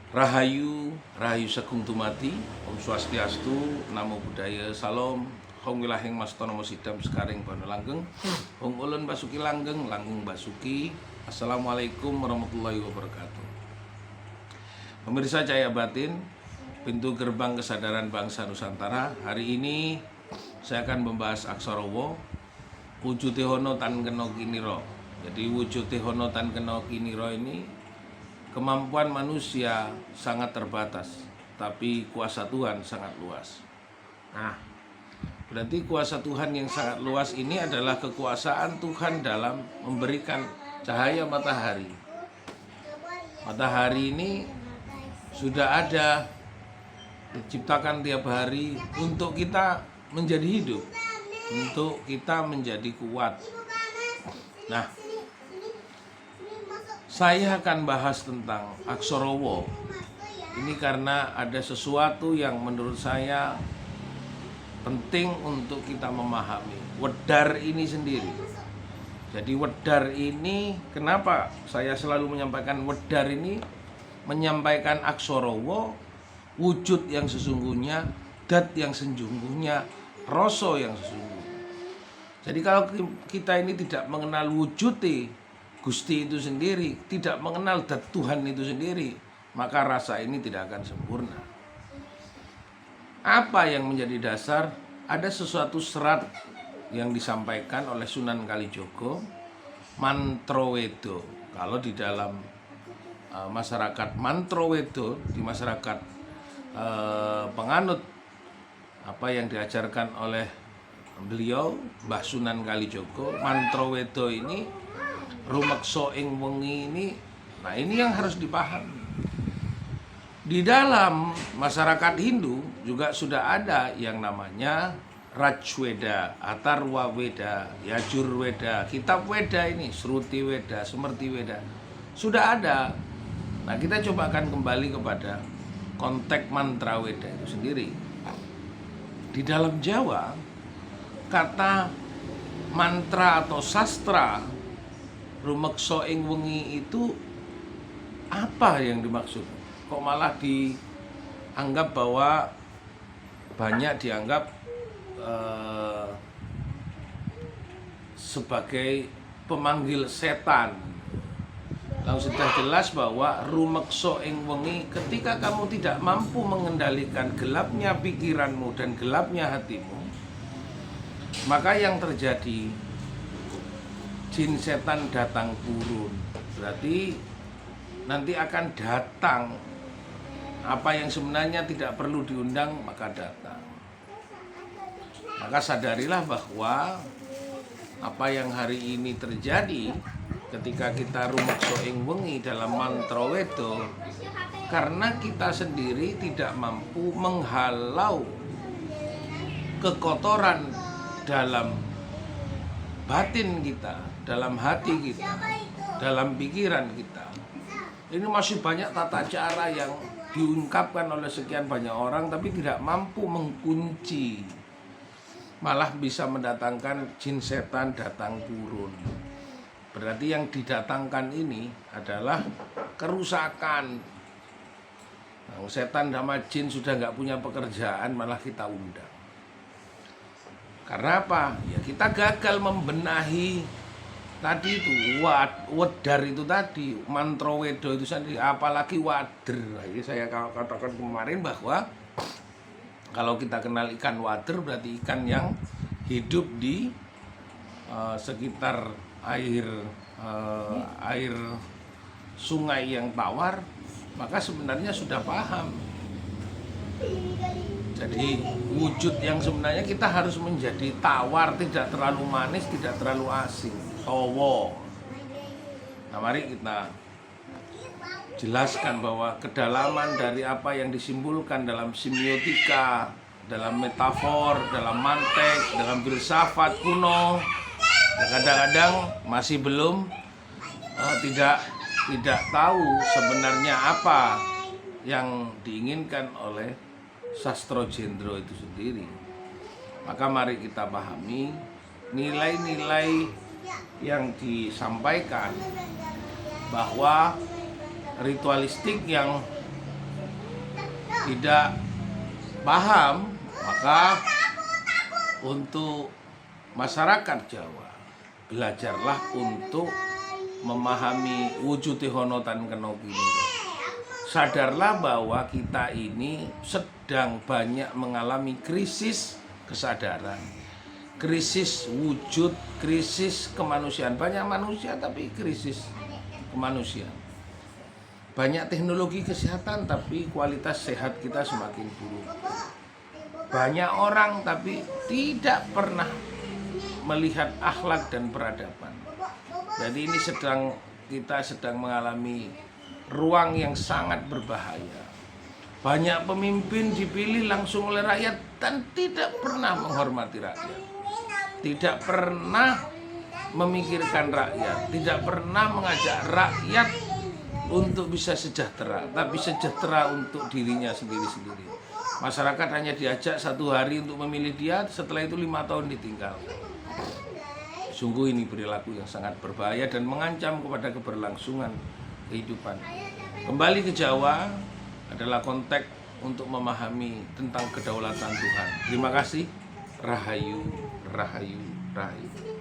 Rahayu, Rahayu Sagung Tumati, Om Swastiastu, Namo Buddhaya, Salam, Hong Wilaheng Mastono Mosidam Sekaring Bano Langgeng, Hong Ulun Basuki Langgeng, Langgung Basuki. Assalamualaikum warahmatullahi wabarakatuh. Pemirsa Cahaya Batin, pintu gerbang kesadaran bangsa Nusantara. Hari ini saya akan membahas Aksara Wa, wujute hono tan kena kinira. Jadi wujute hono tan kena kinira ini, kemampuan manusia sangat terbatas, tapi kuasa Tuhan sangat luas. Nah, berarti kuasa Tuhan yang sangat luas ini adalah kekuasaan Tuhan dalam memberikan cahaya matahari. Matahari ini sudah ada, diciptakan tiap hari untuk kita menjadi hidup, untuk kita menjadi kuat. Nah, saya akan bahas tentang Aksara Wa ini karena ada sesuatu yang menurut saya penting untuk kita memahami wedar ini sendiri. Jadi wedar ini, kenapa saya selalu menyampaikan wedar ini, menyampaikan Aksara Wa, wujud yang sesungguhnya, dat yang sesungguhnya, rasa yang sesungguhnya. Jadi kalau kita ini tidak mengenal wujudnya Gusti itu sendiri, tidak mengenal dat Tuhan itu sendiri, maka rasa ini tidak akan sempurna. Apa yang menjadi dasar? Ada sesuatu serat yang disampaikan oleh Sunan Kalijogo, Mantrawedo. Kalau di dalam masyarakat Mantrawedo, di masyarakat penganut apa yang diajarkan oleh beliau, Mbah Sunan Kalijogo, Mantrawedo ini, rumeksa ing wengi ini, nah ini yang harus dipahami. Di dalam masyarakat Hindu juga sudah ada yang namanya Rajweda, Atharwa Weda, Yajurweda, Kitab Weda ini, Sruti Weda, Semerti Weda, sudah ada. Nah, kita coba akan kembali kepada konteks mantra Weda itu sendiri. Di dalam Jawa, kata mantra atau sastra rumeksa ing wengi itu apa yang dimaksud? Kok malah dianggap bahwa banyak dianggap sebagai pemanggil setan. Lalu sudah jelas bahwa rumeksa ing wengi, ketika kamu tidak mampu mengendalikan gelapnya pikiranmu dan gelapnya hatimu, maka yang terjadi, jin setan datang turun. Berarti nanti akan datang apa yang sebenarnya tidak perlu diundang, maka datang. Maka sadarilah bahwa apa yang hari ini terjadi ketika kita rumeksa ing wengi dalam mantra Weda, karena kita sendiri tidak mampu menghalau kekotoran dalam batin kita, dalam hati kita, dalam pikiran kita. Ini masih banyak tata cara yang diungkapkan oleh sekian banyak orang, tapi tidak mampu mengunci, malah bisa mendatangkan jin setan datang turun. Berarti yang didatangkan ini adalah kerusakan. Nah, setan sama jin sudah nggak punya pekerjaan, malah kita undang. Karena apa? Ya kita gagal membenahi tadi itu, wedar itu tadi, mantra Weda itu sendiri, apalagi wader. Jadi saya katakan kemarin bahwa kalau kita kenal ikan wader, berarti ikan yang hidup di sekitar air sungai yang tawar, maka sebenarnya sudah paham. Jadi wujud yang sebenarnya kita harus menjadi tawar, tidak terlalu manis, tidak terlalu asin, tawa. Nah, mari kita jelaskan bahwa kedalaman dari apa yang disimbolkan dalam semiotika, dalam metafor, dalam mantek, dalam filsafat kuno, kadang-kadang masih belum tidak tahu sebenarnya apa yang diinginkan oleh sastra jendro itu sendiri. Maka mari kita pahami nilai-nilai yang disampaikan, bahwa ritualistik yang tidak paham, maka untuk masyarakat Jawa, belajarlah untuk memahami wujud honotan kena kini. Sadarlah bahwa kita ini sedang banyak mengalami krisis kesadaran, krisis wujud, krisis kemanusiaan. Banyak manusia tapi krisis kemanusiaan. Banyak teknologi kesehatan tapi kualitas sehat kita semakin buruk. Banyak orang tapi tidak pernah melihat akhlak dan peradaban. Jadi ini kita sedang mengalami ruang yang sangat berbahaya. Banyak pemimpin dipilih langsung oleh rakyat dan tidak pernah menghormati rakyat, tidak pernah memikirkan rakyat, tidak pernah mengajak rakyat untuk bisa sejahtera, tapi sejahtera untuk dirinya sendiri-sendiri. Masyarakat hanya diajak 1 hari untuk memilih dia, setelah itu 5 tahun ditinggal. Sungguh ini perilaku yang sangat berbahaya dan mengancam kepada keberlangsungan kehidupan. Kembali ke Jawa adalah konteks untuk memahami tentang kedaulatan Tuhan. Terima kasih. Rahayu, rahayu, rahayu.